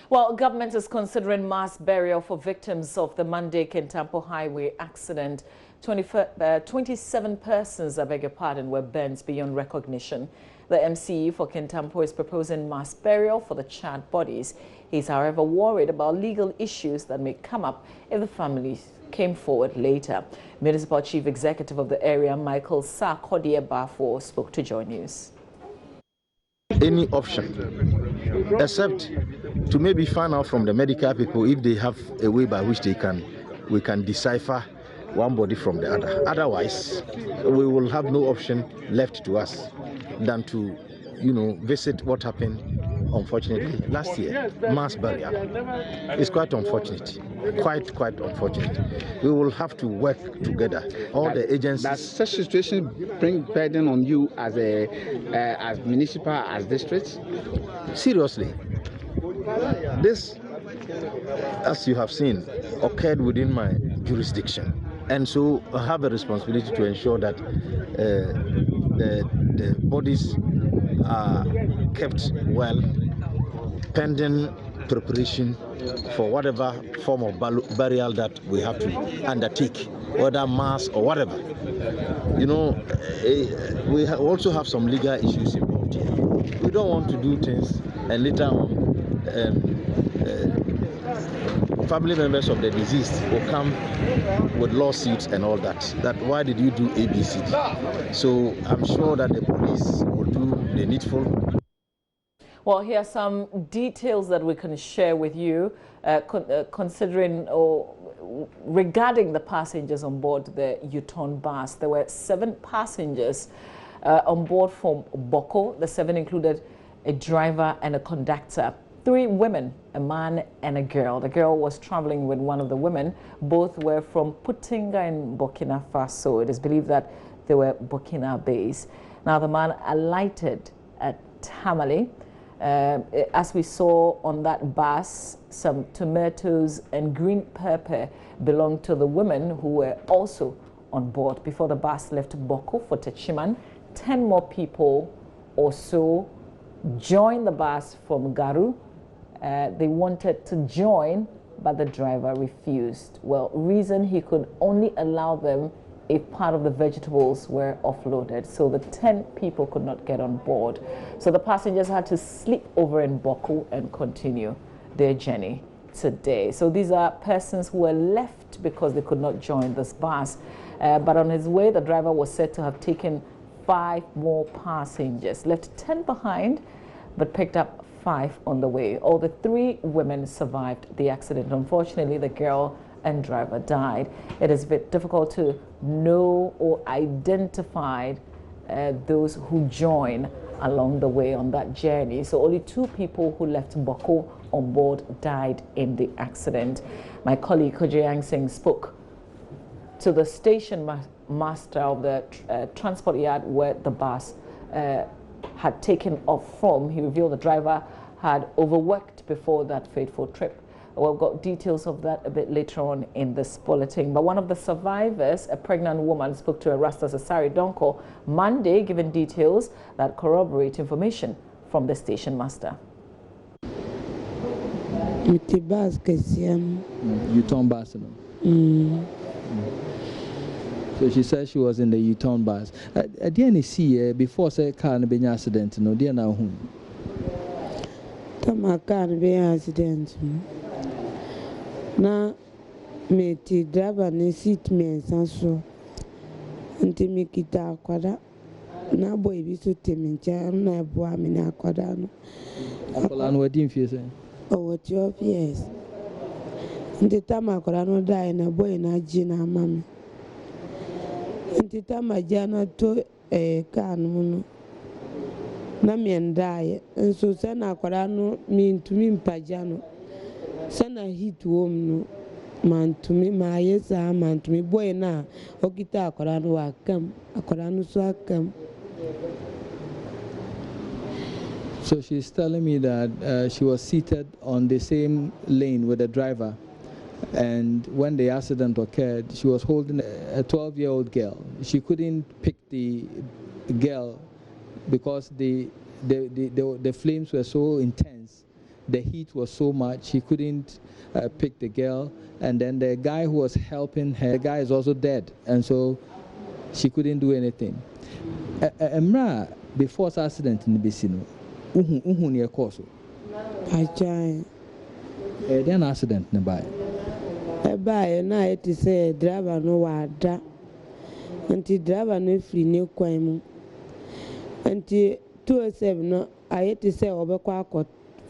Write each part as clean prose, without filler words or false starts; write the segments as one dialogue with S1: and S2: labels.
S1: Well, government is considering mass burial for victims of the Monday-Kintampo Highway accident. 27 persons, I beg your pardon, were burnt beyond recognition. The MCE for Kintampo is proposing mass burial for the charred bodies. He's, however, worried about legal issues that may come up if the families came forward later. Municipal Chief Executive of the area, Michael Sarkodie Bafo, spoke to JoyNews.
S2: Any option, except to maybe find out from the medical people if they have a way by which we can decipher one body from the other. Otherwise, we will have no option left to us than to, visit what happened, unfortunately, last year. Mass burial. It's quite unfortunate. Quite unfortunate. We will have to work together. All the agencies.
S3: Does such situation bring burden on you as as municipal, as districts?
S2: Seriously, this, as you have seen, occurred within my jurisdiction, and so I have a responsibility to ensure that the bodies are kept well, pending preparation for whatever form of burial that we have to undertake, whether mass or whatever. We also have some legal issues involved here. We don't want to do things and later on family members of the deceased will come with lawsuits and all that. That why did you do ABC? So I'm sure that the police will do the needful.
S1: Well, here are some details that we can share with you considering or regarding the passengers on board the U-turn bus. There were 7 passengers on board from Boko. The 7 included a driver and a conductor. 3 women, a man and a girl. The girl was traveling with one of the women. Both were from Putinga in Burkina Faso. It is believed that they were Burkina based. Now, the man alighted at Tamale. As we saw on that bus, some tomatoes and green pepper belonged to the women who were also on board. Before the bus left Boko for Techiman, 10 more people or so joined the bus from Garu. They wanted to join, but the driver refused. Well, reason he could only allow them if part of the vegetables were offloaded. So the 10 people could not get on board. So the passengers had to sleep over in Boku and continue their journey today. So these are persons who were left because they could not join this bus. But on his way, the driver was said to have taken 5 more passengers, left 10 behind, but picked up 5 on the way. All the 3 women survived the accident. Unfortunately, the girl and driver died. It is a bit difficult to know or identify those who join along the way on that journey. So only 2 people who left Boko on board died in the accident. My colleague Kojayang Singh spoke to the station master of the transport yard where the bus had taken off from. He revealed the driver had overworked before that fateful trip. We've got details of that a bit later on in this bulletin. But one of the survivors, a pregnant woman, spoke to Erastus Asari Donko Monday, giving details that corroborate information from the station master.
S4: U-turn bus. So she said she was in the U-turn bus. I didn't see before say car no be accident. No, dear now whom.
S5: Tama car no be accident. Na me ti driver ne seat me sanso nti me kita akwada na boy bi so temi ncha na boa me na akwada no
S4: akwala no wadi mfie say
S5: o what your yes nti tama akwada no dai na boy na ji na mama nti tama jana to car no na me ndai nso se na akwada no me ntumi mpaja no sana hit home no mantumi ma yesa mantumi boy na okita akwara no akam akwara no so akam.
S4: So she's telling me that she was seated on the same lane with the driver, and when the accident occurred, she was holding a 12-year-old girl. She couldn't pick the girl because the flames were so intense the heat was so much he couldn't pick the girl, and then the guy who was helping her, the guy is also dead, and so she couldn't do anything. Emra, before this accident in the Bissino, uhu near course. Then accident nearby.
S5: By night is a driver no wada, and the driver no free new crime. And the 207 no, I had to say over quack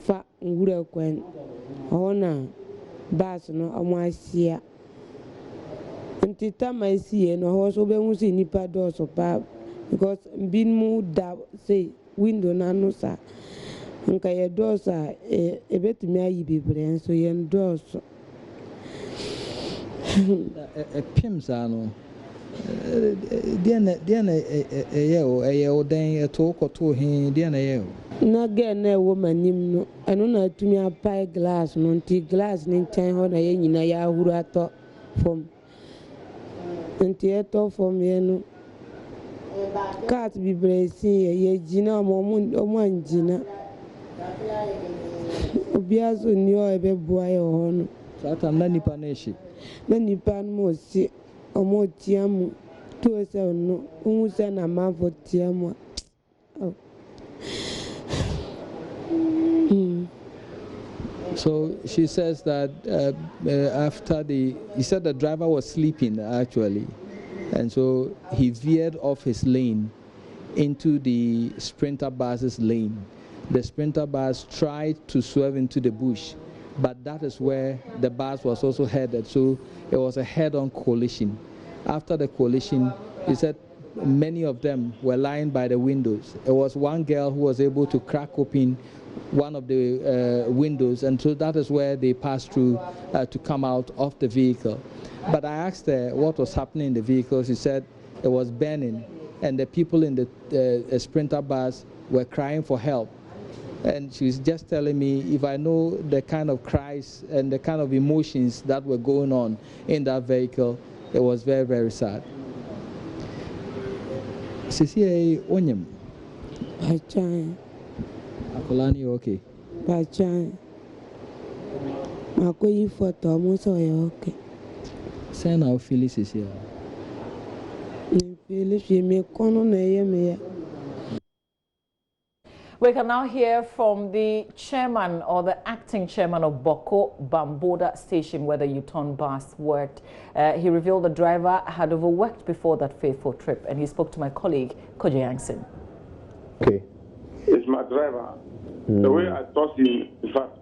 S5: fat and good quen. Oh, no, bass no, I want to see. And the time I see no horse over who's in Nipa doors or pub, because being moved that say window no sir. And your doors are a bit me be brain, so you endorse.
S4: A Pims ano. Diana a talk or two him, Diana.
S5: Not get a woman, I don't know to me a pie glass, monty glass, and time on a yen in a yahoo from. And theatre from Yeno. Cat be bracing, ye Gina, one Gina. Obiazo knew a boy or
S4: Satan Nanny Paneshi.
S5: Then you pan more see or more tiamu. 207 no, who send a man for tiamu.
S4: So she says that after he said the driver was sleeping actually, and so he veered off his lane into the Sprinter bus's lane. The Sprinter bus tried to swerve into the bush, but that is where the bus was also headed, so it was a head-on collision. After the collision, he said many of them were lying by the windows. It was one girl who was able to crack open one of the windows, and so that is where they passed through to come out of the vehicle. But I asked her what was happening in the vehicle. She said it was burning, and the people in the Sprinter bus were crying for help. And she's just telling me if I know the kind of cries and the kind of emotions that were going on in that vehicle, it was very, very sad. Sisi onyem.
S5: Bachai.
S4: Akolani okay.
S5: Bachai. Mako yi photo almost okay.
S4: Say now feel sisi.
S5: Feel she me kono na ye me.
S1: We can now hear from the chairman or the acting chairman of Boko Bamboda station where the U-turn bus worked. He revealed the driver had overworked before that fateful trip, and he spoke to my colleague, Kojo Yankson.
S6: Okay. It's my driver. The way I trust him, in fact,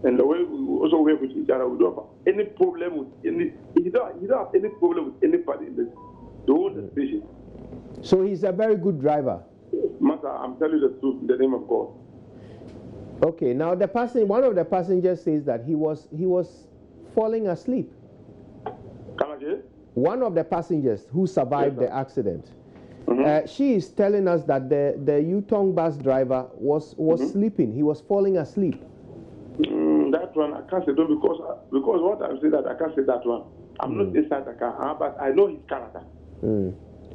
S6: and the way we also work with each other, we don't have any problem with any, you don't have any problem with anybody in the whole station.
S7: So he's a very good driver.
S6: Master, I'm telling you the truth in the name of God.
S7: Okay, now one of the passengers says that he was falling asleep.
S6: Come again?
S7: One of the passengers who survived the accident, she is telling us that the U-turn bus driver was sleeping. He was falling asleep.
S6: That one I can't say no, because what I'm saying that I can't say that one. I'm not inside the car, but I know his character.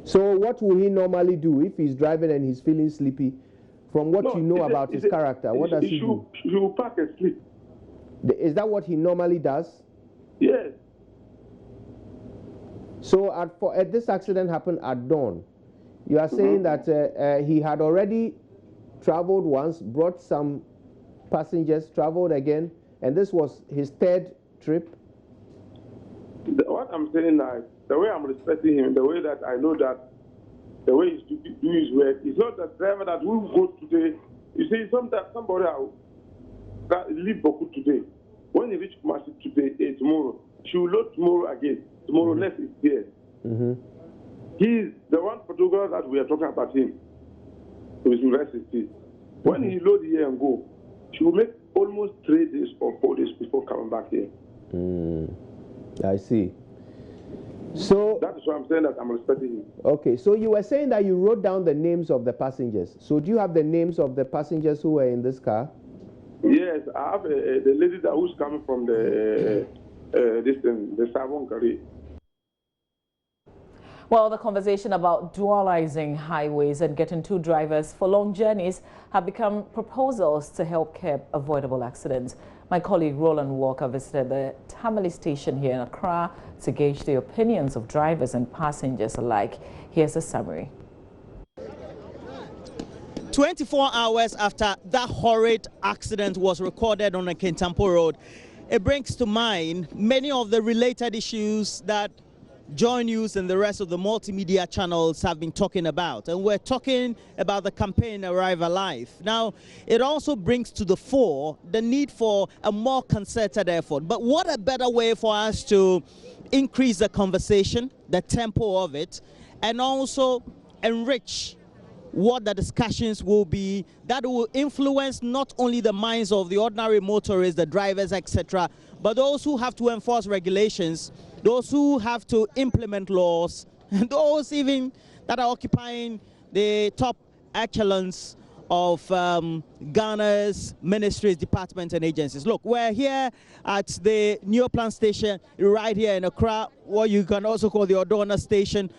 S7: So what will he normally do if he's driving and he's feeling sleepy? From what you know about his character, what does he do?
S6: He will park and sleep.
S7: Is that what he normally does?
S6: Yes.
S7: So at this accident happened at dawn. You are saying that he had already traveled once, brought some passengers, traveled again, and this was his third trip?
S6: What I'm saying now, the way I'm respecting him, the way that I know that the way he do his work, it's not the driver that will go today. You see, somebody that leave Boku today. When he reach Kumasi today, tomorrow, she will load tomorrow again. Tomorrow next is there. He's the one photographer that we are talking about him. To his university. When he load here and go, she will make almost 3 days or 4 days before coming back here.
S7: I see. So
S6: that is why I'm saying that I'm respecting him.
S7: Okay, so you were saying that you wrote down the names of the passengers. So do you have the names of the passengers who were in this car?
S6: Yes, I have the lady that who's coming from the Savon Gari.
S1: Well, the conversation about dualizing highways and getting two drivers for long journeys have become proposals to help curb avoidable accidents. My colleague Roland Walker visited the Tamale station here in Accra to gauge the opinions of drivers and passengers alike. Here's a summary.
S8: 24 hours after that horrid accident was recorded on the Kintampo Road, it brings to mind many of the related issues that JoyNews and the rest of the multimedia channels have been talking about. And we're talking about the campaign Arrive Alive. Now, it also brings to the fore the need for a more concerted effort. But what a better way for us to increase the conversation, the tempo of it, and also enrich what the discussions will be that will influence not only the minds of the ordinary motorists, the drivers, etc., but those who have to enforce regulations, those who have to implement laws, and those even that are occupying the top echelons of Ghana's ministries, departments, and agencies. Look, we're here at the Neoplan station right here in Accra, what you can also call the Odona station,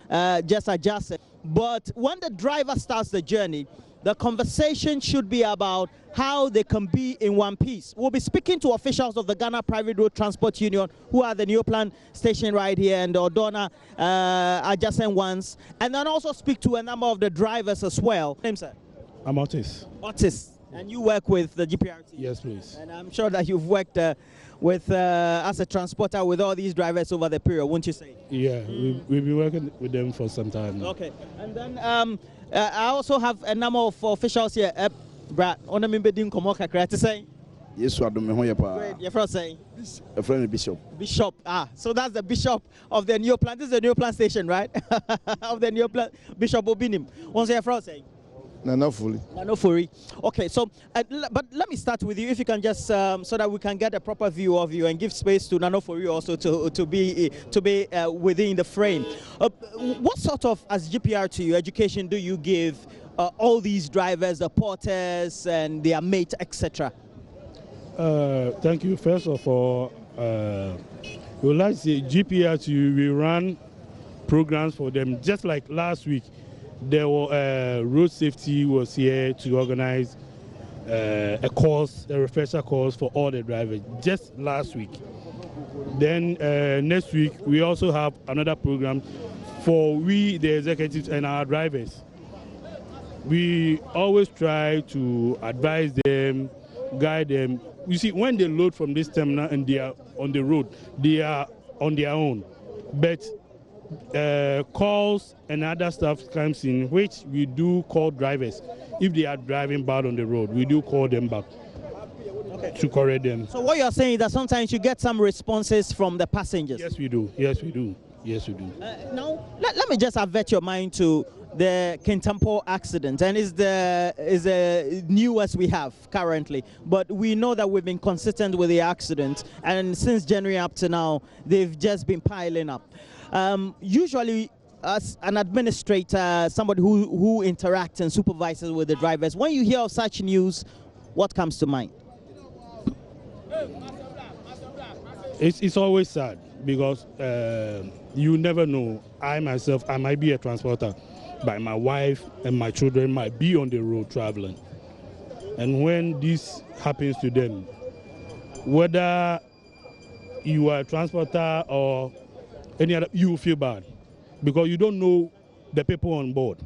S8: just adjacent. But when the driver starts the journey, the conversation should be about how they can be in one piece. We'll be speaking to officials of the Ghana Private Road Transport Union who are the Neoplan station right here and the Odona adjacent ones, and then also speak to a number of the drivers as well. Name, sir?
S9: I'm Otis.
S8: Otis. And you work with the GPRT?
S9: Yes, please.
S8: And I'm sure that you've worked with as a transporter with all these drivers over the period, won't you say?
S9: Yeah, we've been working with them for some time now.
S8: Okay. And then I also have a number of officials here. Brad, on the didn't come to say?
S10: Yes, I don't know.
S8: Great. Your friend saying?
S10: A friend Bishop.
S8: Bishop. Ah, so that's the Bishop of the Neoplan. This is the Neoplan station, right? Of the Neoplan. Bishop Obinim. What's your friend saying?
S10: No, fully.
S8: No, fully. Okay, so, but let me start with you, if you can just, so that we can get a proper view of you and give space to Nano for you also to be within the frame. What sort of, as GPRT, education do you give all these drivers, the porters and their mates, etc.?
S9: Thank you. First of all, we would like to say GPRT, we run programs for them. Just like last week, there were road safety was here to organize a course, a refresher course for all the drivers, just last week. Then next week, we also have another program for we, the executives and our drivers. We always try to advise them, guide them. You see, when they load from this terminal and they are on the road, they are on their own. But calls and other stuff comes in, which we do call drivers. If they are driving bad on the road, we do call them back to correct them.
S8: So what you're saying is that sometimes you get some responses from the passengers?
S9: Yes, we do. Yes, we do. Yes, we do.
S8: Now, let me just avert your mind to the Kintampo accident, and is the newest we have currently, but we know that we've been consistent with the accident, and since January up to now, they've just been piling up. Usually, as an administrator, somebody who interacts and supervises with the drivers, when you hear of such news, what comes to mind?
S9: It's always sad because you never know. I myself, I might be a transporter, but my wife and my children might be on the road traveling. And when this happens to them, whether you are a transporter or any other, you feel bad because you don't know the people on board.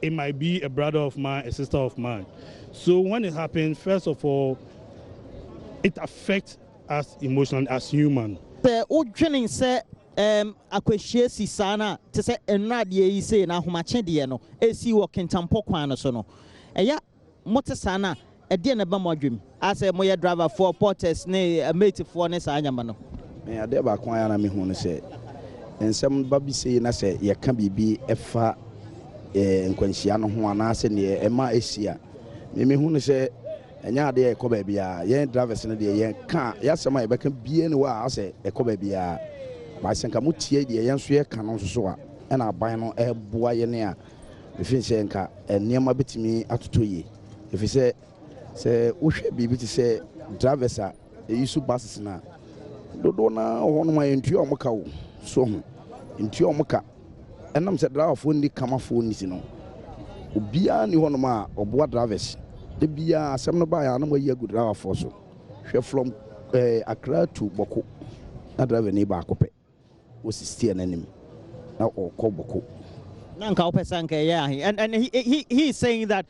S9: It might be a brother of mine, a sister of mine. So when it happens, first of all, it affects us emotionally as human.
S8: Akwehye sisana te se enrade yi se na ahomache de no esi wo Kintampo kwan no so no eya mote sana e de na ba modwem ase moye driver for porters ne mate for ne sa anyama no
S10: me ade ba kwan ya na me hu no se ensem ba bi se na se ye ka bibi efa nkwanhia no ho ana se ne e ma esia me hu no se enya ade e ko ba bia ye drivers ne de ye ka ya sema e be ka bie ne wa ase e ko ba bia ba senka mutie de yenso ye ka no so a na aban no boa ye ne a efin se nka enema betimi atotoye efise se wohwe bibi ti se drivers a yisu buses na dodo na ho no ma yentu o mka wo so ho ntu o mka and I'm said driver phone the camera phone is Ubia ni one ma oboa drivers. The bia some no buy and we good driver for so. She from Accra to Boko. Na driver ni ba kope. Was still an enemy. Now or call Boko.
S8: Nanka Opesanke, yeah, and he is saying that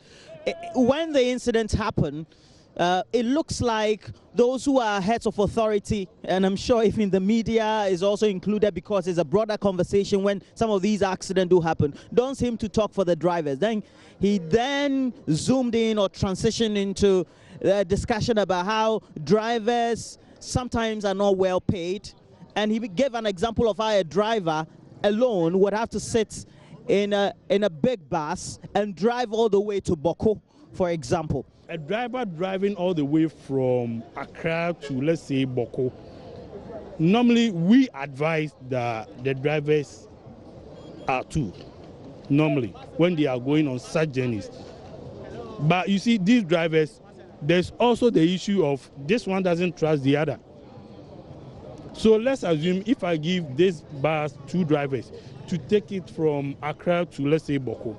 S8: when the incident happened, it looks like those who are heads of authority, and I'm sure if in the media is also included because it's a broader conversation when some of these accidents do happen, don't seem to talk for the drivers. Then he zoomed in or transitioned into a discussion about how drivers sometimes are not well paid, and he gave an example of how a driver alone would have to sit in a big bus and drive all the way to Boko, for example.
S9: A driver driving all the way from Accra to, let's say, Boko, normally we advise that the drivers are two, normally, when they are going on such journeys. But you see, these drivers, there's also the issue of this one doesn't trust the other. So let's assume if I give this bus two drivers to take it from Accra to, let's say, Boko,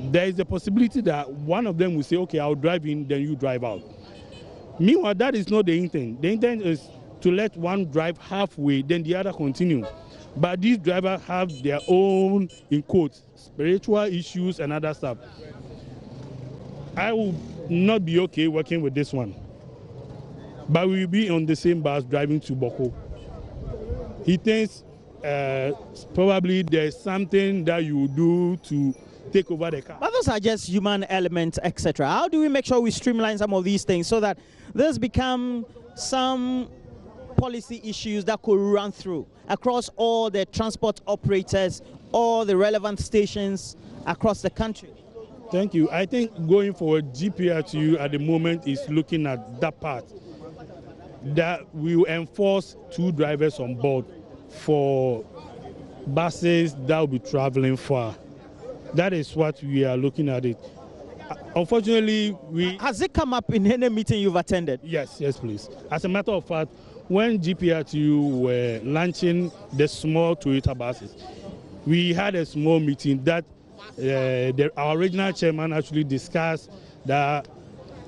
S9: there is a possibility that one of them will say, okay, I'll drive in, then you drive out. Meanwhile, that is not the intent. The intent is to let one drive halfway, then the other continue. But these drivers have their own, in quotes, spiritual issues and other stuff. I will not be okay working with this one. But we will be on the same bus driving to Boko. He thinks probably there's something that you do to take over the car.
S8: But those are just human elements, etc. How do we make sure we streamline some of these things so that this become some policy issues that could run through across all the transport operators, all the relevant stations across the country?
S9: Thank you. I think going forward, GPRTU at the moment is looking at that part, that we will enforce two drivers on board for buses that will be traveling far. That is what we are looking at it. Unfortunately,
S8: Has it come up in any meeting you've attended?
S9: Yes, please. As a matter of fact, when GPRTU were launching the small Toyota buses, we had a small meeting that our regional chairman actually discussed that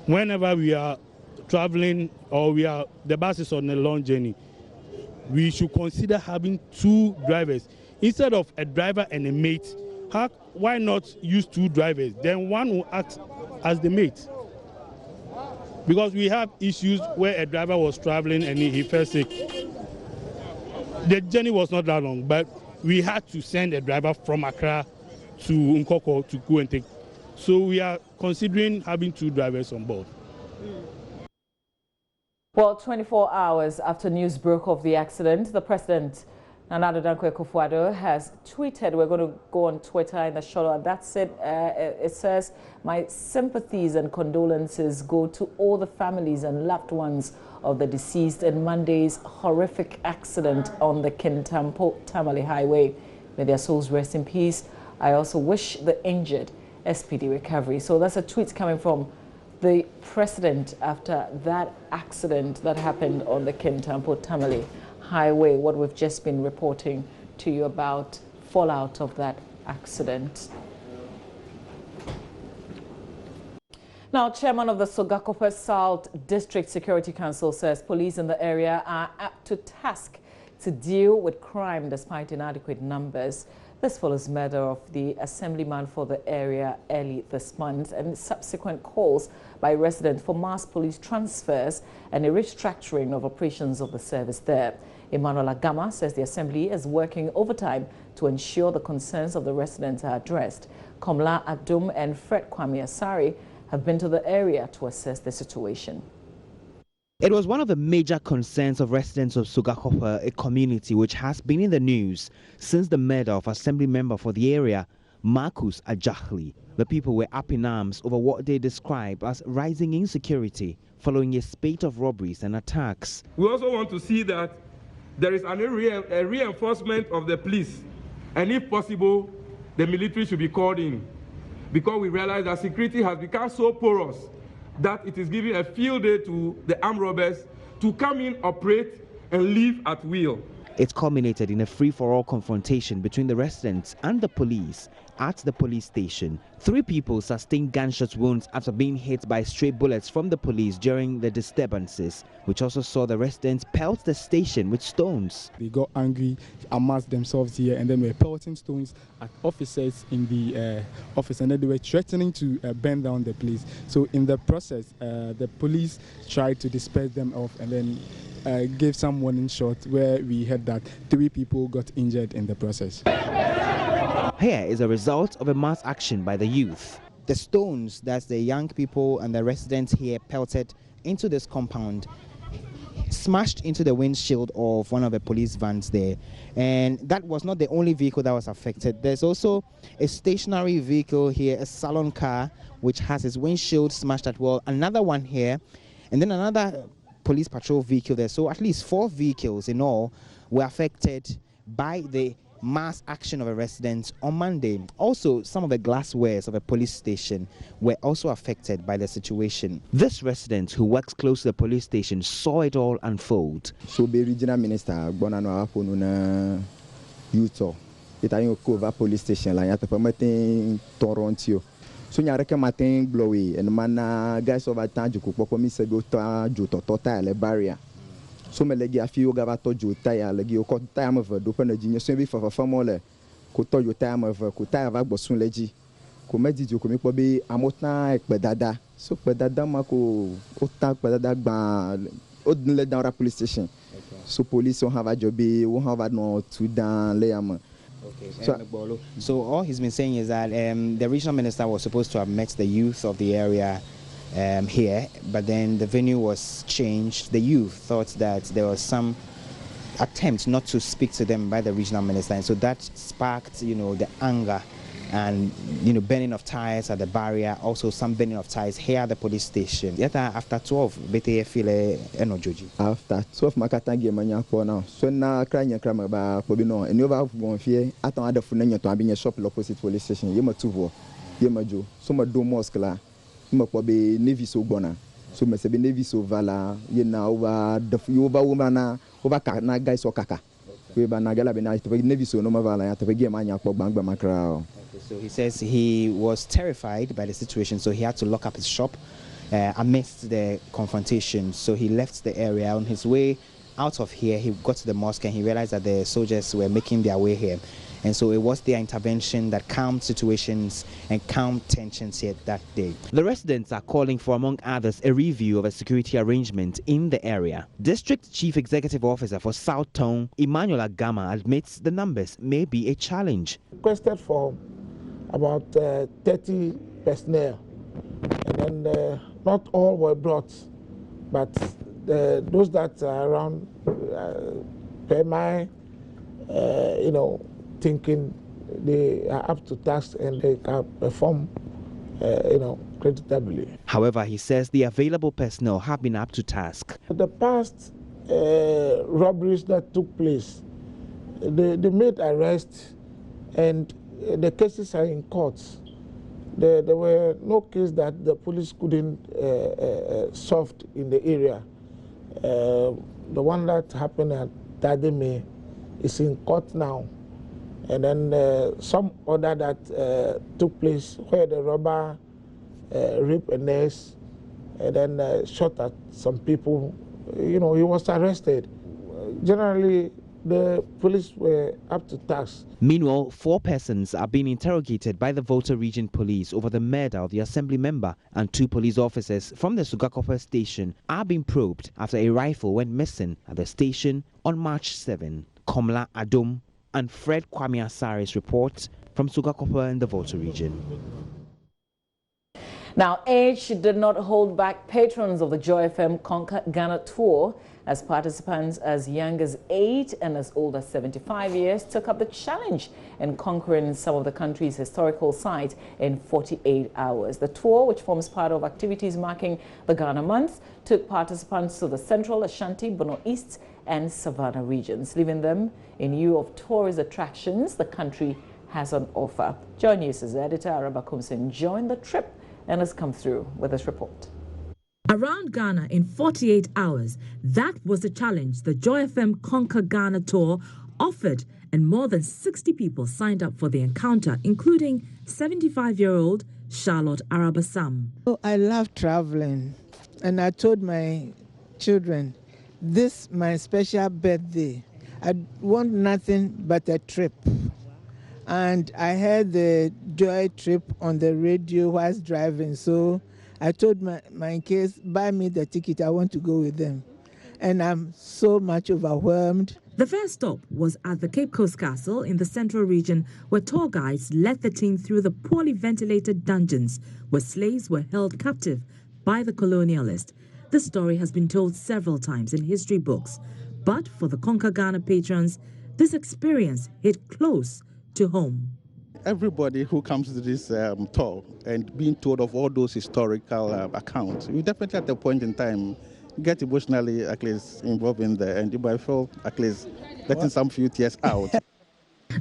S9: whenever we are traveling or the bus is on a long journey, we should consider having two drivers instead of a driver and a mate. Why not use two drivers? Then one will act as the mate. Because we have issues where a driver was traveling and he fell sick. The journey was not that long, but we had to send a driver from Accra to Nkoko to go and take. So we are considering having two drivers on board.
S1: Well, 24 hours after news broke of the accident, the president, Nana Addo Dankwa Akufo-Addo, has tweeted. We're going to go on Twitter in the short. That's it. It says, my sympathies and condolences go to all the families and loved ones of the deceased in Monday's horrific accident on the Kintampo-Tamale Highway. May their souls rest in peace. I also wish the injured a speedy recovery. So that's a tweet coming from the president after that accident that happened on the Kintampo-Tamale Highway, what we've just been reporting to you about fallout of that accident. Now, chairman of the Sogakope South District Security Council says police in the area are up to task to deal with crime despite inadequate numbers. This follows murder of the assemblyman for the area early this month and subsequent calls by residents for mass police transfers and a restructuring of operations of the service there. Emmanuel Agama says the assembly is working overtime to ensure the concerns of the residents are addressed. Komla Adum and Fred Kwame Asari have been to the area to assess the situation.
S11: It was one of the major concerns of residents of Sogakope, a community which has been in the news since the murder of Assembly member for the area, Marcus Ajahli. The people were up in arms over what they described as rising insecurity following a spate of robberies and attacks.
S12: We also want to see that there is a reinforcement of the police, and if possible, the military should be called in, because we realize that security has become so porous that it is giving a field day to the armed robbers to come in, operate, and leave at will.
S11: It culminated in a free-for-all confrontation between the residents and the police at the police station. 3 people sustained gunshot wounds after being hit by stray bullets from the police during the disturbances, which also saw the residents pelt the station with stones.
S13: They got angry, amassed themselves here, and then were pelting stones at officers in the office, and then they were threatening to burn down the place. So in the process, the police tried to disperse them off, and then gave some warning shot where we heard that 3 people got injured in the process.
S11: Here is a result of a mass action by the youth. The stones that the young people and the residents here pelted into this compound smashed into the windshield of one of the police vans there, and that was not the only vehicle that was affected. There's also a stationary vehicle here, a salon car, which has its windshield smashed as well, another one here, and then another police patrol vehicle there. So at least 4 vehicles in all were affected by the mass action of a resident on Monday. Also, some of the glasswares of a police station were also affected by the situation. This resident, who works close to the police station, saw it all unfold.
S14: So the regional minister bonano aponuna yuto itayo cover police station la yata permitting Toronto. So nyareke matin blowy and mana guys over tanju ko komise go ta juto total barrier. So me legi afi yoga va to juta ya legi o ko time of do pe na jinye so bi fa famole ko to yo time of ko ta va gbosun leji ko meji jo ko mi po bi amotna ekpe dada so pe dada ma ko o ta pe dada gba o le down police station. So police on have a job we have no to down le am.
S11: Okay. So all he's been saying is that the regional minister was supposed to have met the youth of the area here, but then the venue was changed. The youth thought that there was some attempt not to speak to them by the regional minister, and so that sparked, the anger and, burning of tires at the barrier, also some burning of tires here at the police station. Yet after 12, BTF feel energy.
S14: After 12, Makatangi Mania now. So now crying crama ba Pobino, and you have one fear at another Funanya to be a shop opposite police station. Yema Tuvo, Yema Joe, so much do mosque la. Be Navy so bona, so must be Navy so vala, over the woman over Kana guys or Kaka. We banagala be nice to Navy so no mavala to begin mania for Bangba Macrao.
S11: So he says he was terrified by the situation, so he had to lock up his shop amidst the confrontation. So he left the area. On his way out of here, he got to the mosque and he realized that the soldiers were making their way here. And so it was their intervention that calmed situations and calmed tensions here that day. The residents are calling for, among others, a review of a security arrangement in the area. District Chief Executive Officer for South Town, Emmanuel Agama, admits the numbers may be a challenge.
S15: Requested for about 30 personnel, and then not all were brought, but those that are around per my, thinking they are up to task and they can perform, creditably.
S11: However, he says the available personnel have been up to task.
S15: The past robberies that took place, they made arrests and the cases are in courts. There were no cases that the police couldn't solve in the area. The one that happened at Tademe is in court now. And then some other that took place where the robber raped a nurse and then shot at some people. He was arrested. Generally, the police were up to task.
S11: Meanwhile, 4 persons are being interrogated by the Volta Region Police over the murder of the assembly member, and 2 police officers from the Sugakope station are being probed after a rifle went missing at the station on March 7. Komla Adom and Fred Kwame Asari's report from Sugakope in the Volta region.
S1: Now, age did not hold back patrons of the Joy FM Conquer Ghana tour, as participants as young as 8 and as old as 75 years took up the challenge in conquering some of the country's historical sites in 48 hours. The tour, which forms part of activities marking the Ghana Month, took participants to the Central, Ashanti, Bono East and Savannah regions, leaving them in view of tourist attractions the country has on offer. JoyNews' editor Araba Kumsin joined the trip and has come through with this report.
S16: Around Ghana in 48 hours, that was the challenge the Joy FM Conquer Ghana tour offered, and more than 60 people signed up for the encounter, including 75-year-old Charlotte Arabasam.
S17: I love traveling, and I told my children, this my special birthday. I want nothing but a trip. And I heard the Joy trip on the radio whilst driving, so I told my kids, buy me the ticket, I want to go with them. And I'm so much overwhelmed.
S16: The first stop was at the Cape Coast Castle in the central region, where tour guides led the team through the poorly ventilated dungeons where slaves were held captive by the colonialist. This story has been told several times in history books, but for the Conquer Ghana patrons, this experience hit close to home.
S18: Everybody who comes to this tour and being told of all those historical accounts, you definitely at a point in time get emotionally at least involved in there, and you might feel at least letting some few tears out.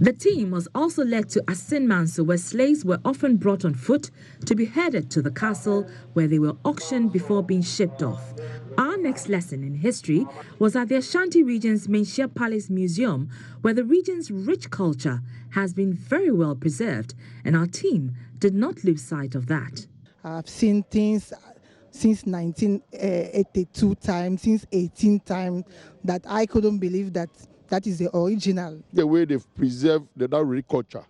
S16: The team was also led to Asin Manso, where slaves were often brought on foot to be headed to the castle, where they were auctioned before being shipped off. Our next lesson in history was at the Ashanti region's Menchia Palace Museum, where the region's rich culture has been very well preserved, and our team did not lose sight of that.
S17: I've seen things since 1982 time, since 18 time, that I couldn't believe that that is the original.
S19: The way they've preserved the Dauri culture,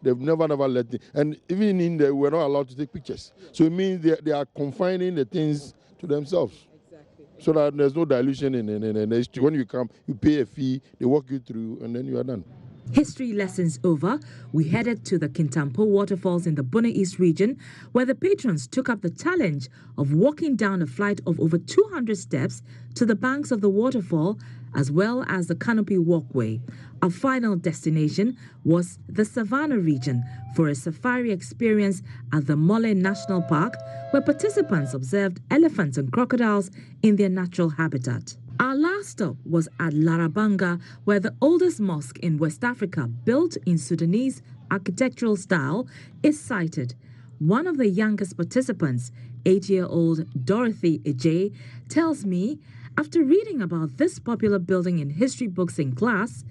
S19: they've never let it. And even in there, we're not allowed to take pictures. So it means they are confining the things to themselves. Exactly. So that there's no dilution in history. When you come, you pay a fee, they walk you through, and then you are done.
S16: History lessons over, we headed to the Kintampo waterfalls in the Bono East region, where the patrons took up the challenge of walking down a flight of over 200 steps to the banks of the waterfall, as well as the canopy walkway. Our final destination was the Savannah region for a safari experience at the Mole National Park, where participants observed elephants and crocodiles in their natural habitat. Our last stop was at Larabanga, where the oldest mosque in West Africa, built in Sudanese architectural style, is sited. One of the youngest participants, 8-year-old Dorothy Ejay, tells me, after reading about this popular building in history books in class,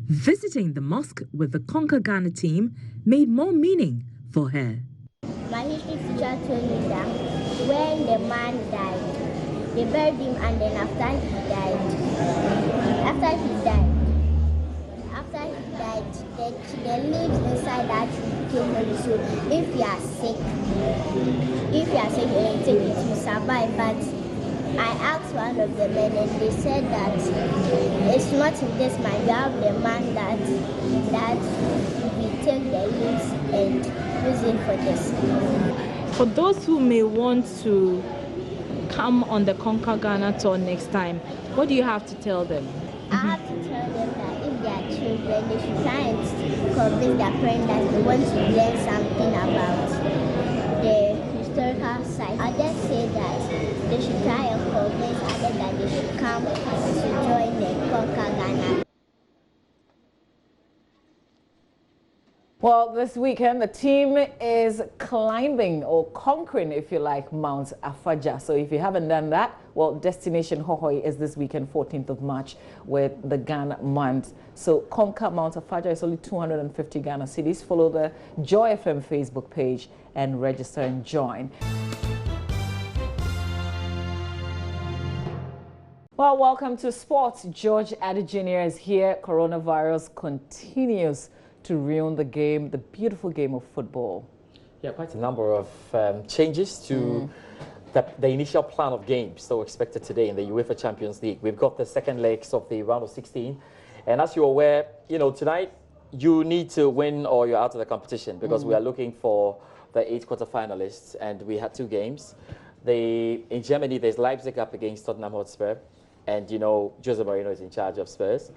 S16: visiting the mosque with the Conquer Ghana team made more meaning for her.
S20: My history teacher told me that when the man died, they buried him, and then after he died, the leaves inside that came on. So if you are sick, you take it to survive. But I asked one of the men, and they said that it's not in this man. You have the man that we take the leaves and use it for this.
S21: For those who may want to come on the Conquer Ghana tour next time, what do you have to tell them?
S20: I have to tell them that if they are children, they should try and convince their parents that they want to learn something about the historical site. I just say that they should try and convince others that they should come to join the Conquer Ghana.
S1: Well, this weekend, the team is climbing or conquering, if you like, Mount Afaja. So if you haven't done that, well, Destination Hohoi is this weekend, 14th of March, with the Ghana month. So conquer Mount Afaja is only 250 Ghana cedis. Follow the Joy FM Facebook page and register and join. Well, welcome to sports. George Addy Jr. is here. Coronavirus continues to ruin the game, the beautiful game of football.
S22: Yeah, quite a number of changes to the initial plan of games that were expected today in the UEFA Champions League. We've got the second legs of the round of 16. And as you're aware, tonight you need to win or you're out of the competition, because we are looking for the 8 quarterfinalists, and we had 2 games. In Germany, there's Leipzig up against Tottenham Hotspur, and Jose Mourinho is in charge of Spurs.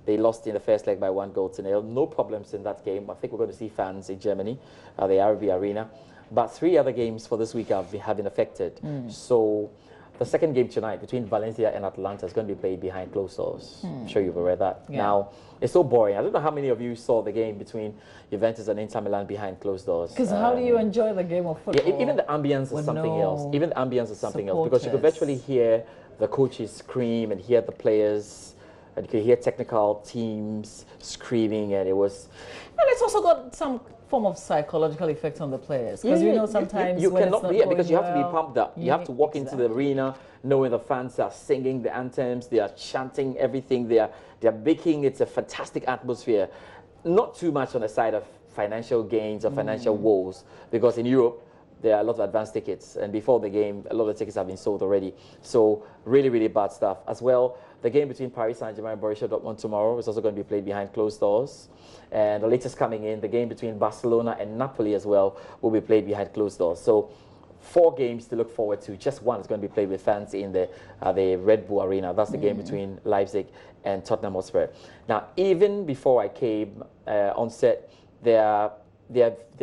S22: They lost in the first leg by 1-0. No problems in that game. I think we're going to see fans in Germany, the RB Arena. But 3 other games for this week have been affected. So the second game tonight between Valencia and Atlanta is going to be played behind closed doors. I'm sure you've read that.
S1: Yeah.
S22: Now, it's so boring. I don't know how many of you saw the game between Juventus and Inter Milan behind closed doors.
S1: Because how do you enjoy the game of football?
S22: Yeah, even the ambience is something else. Even the ambience is something else, because you could virtually hear the coaches scream and hear the players, and you could hear technical teams screaming, and it was...
S1: And it's also got some form of psychological effect on the players, because we know sometimes
S22: you
S1: when
S22: cannot
S1: it's not
S22: be, because you have to be
S1: well,
S22: pumped up. You have to walk into the arena knowing the fans are singing the anthems, they are chanting everything, they are baking. It's a fantastic atmosphere. Not too much on the side of financial gains or financial woes, because in Europe there are a lot of advanced tickets, and before the game a lot of the tickets have been sold already. So really, really bad stuff. As well, the game between Paris Saint-Germain and Borussia Dortmund tomorrow is also going to be played behind closed doors. And the latest coming in, the game between Barcelona and Napoli as well will be played behind closed doors. So 4 games to look forward to. Just one is going to be played with fans in the Red Bull Arena. That's the game between Leipzig and Tottenham Hotspur. Now, even before I came on set, there's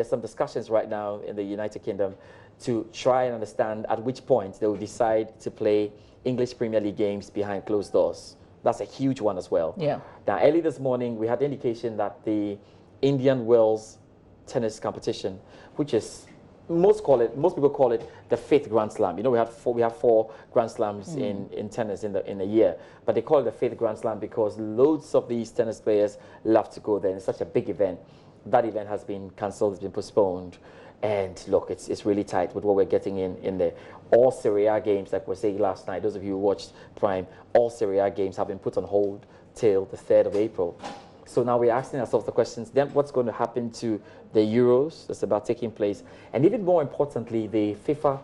S22: some discussions right now in the United Kingdom to try and understand at which point they will decide to play English Premier League games behind closed doors. That's a huge one as well.
S1: Yeah.
S22: Now, early this morning, we had the indication that the Indian Wells tennis competition, which is most people call it the 5th Grand Slam. You know, we have 4 Grand Slams in tennis in a year, but they call it the 5th Grand Slam because loads of these tennis players love to go there. And it's such a big event. That event has been cancelled, it's been postponed. And look, it's really tight with what we're getting in there. All Serie A games, like we were saying last night, those of you who watched Prime, all Serie A games have been put on hold till the 3rd of April. So now we're asking ourselves the questions, then what's going to happen to the Euros that's about taking place? And even more importantly, the FIFA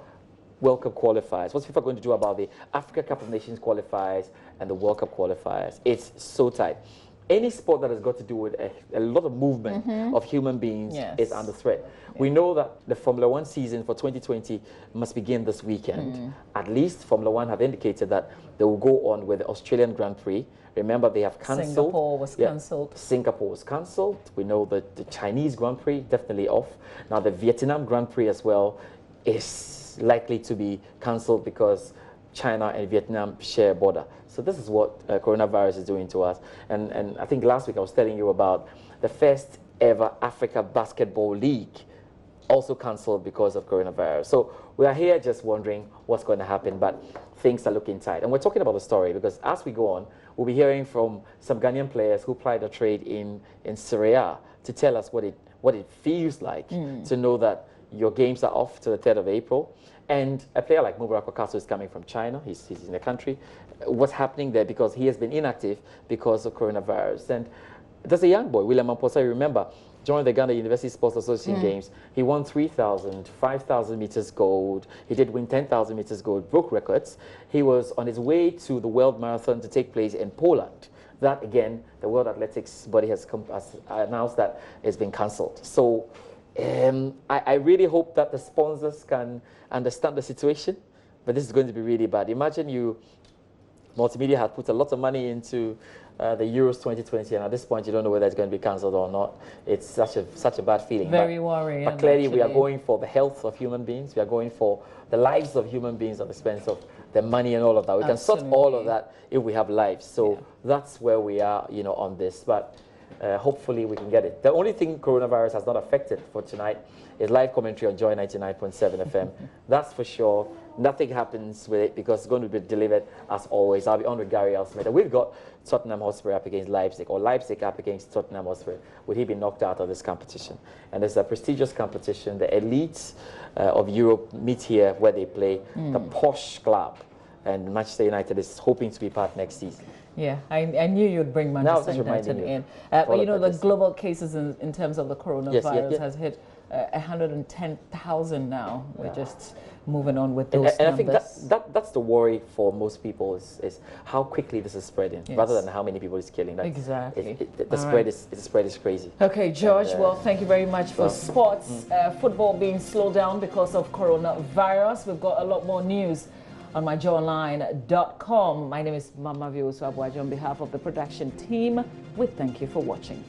S22: World Cup qualifiers. What's FIFA going to do about the Africa Cup of Nations qualifiers and the World Cup qualifiers? It's so tight. Any sport that has got to do with a lot of movement of human beings is under threat. We know that the Formula 1 season for 2020 must begin this weekend. At least Formula 1 have indicated that they will go on with the Australian Grand Prix. Remember, they have cancelled.
S1: Singapore was cancelled.
S22: Singapore was cancelled. We know that the Chinese Grand Prix definitely off. Now the Vietnam Grand Prix as well is likely to be cancelled because China and Vietnam share a border. So this is what coronavirus is doing to us. And I think last week I was telling you about the first ever Africa Basketball League, also cancelled because of coronavirus. So we are here just wondering what's going to happen, but things are looking tight. And we're talking about the story because as we go on, we'll be hearing from some Ghanaian players who plied their trade in Serie A to tell us what it feels like to know that your games are off to the 3rd of April. And a player like Mubarak Okaso is coming from China. He's in the country. What's happening there, because he has been inactive because of coronavirus. And there's a young boy, William Amposa, you remember, joined the Ghana University Sports Association Games. He won 3,000, 5,000 meters gold. He did win 10,000 meters gold, broke records. He was on his way to the World Marathon to take place in Poland. That, again, the World Athletics body has announced that it's been cancelled. So I really hope that the sponsors can understand the situation, but this is going to be really bad. Imagine Multimedia had put a lot of money into the Euros 2020, and at this point you don't know whether it's going to be cancelled or not. It's such a bad feeling.
S1: Very worrying.
S22: But clearly we are going for the health of human beings. We are going for the lives of human beings at the expense of the money and all of that. We can sort all of that if we have lives. So that's where we are, on this. But hopefully we can get it. The only thing coronavirus has not affected for tonight is live commentary on Joy 99.7 FM. That's for sure. Nothing happens with it because it's going to be delivered as always. I'll be on with Gary Elsmith. And we've got Tottenham Hotspur up against Leipzig, or Leipzig up against Tottenham Hotspur. Would he be knocked out of this competition? And it's a prestigious competition. The elites of Europe meet here where they play. The posh club. And Manchester United is hoping to be part next season.
S1: Yeah, I knew you'd bring Manchester United in. But the global cases in terms of the coronavirus has hit 110,000 now. We're just moving on with those
S22: and
S1: numbers.
S22: I think that's the worry for most people is how quickly this is spreading, rather than how many people it's killing.
S1: Exactly.
S22: The spread is crazy.
S1: Okay, George, well, thank you very much for sports. Football being slowed down because of coronavirus. We've got a lot more news on myjoyonline.com. My name is Mama Vioso Abuaji. On behalf of the production team, we thank you for watching.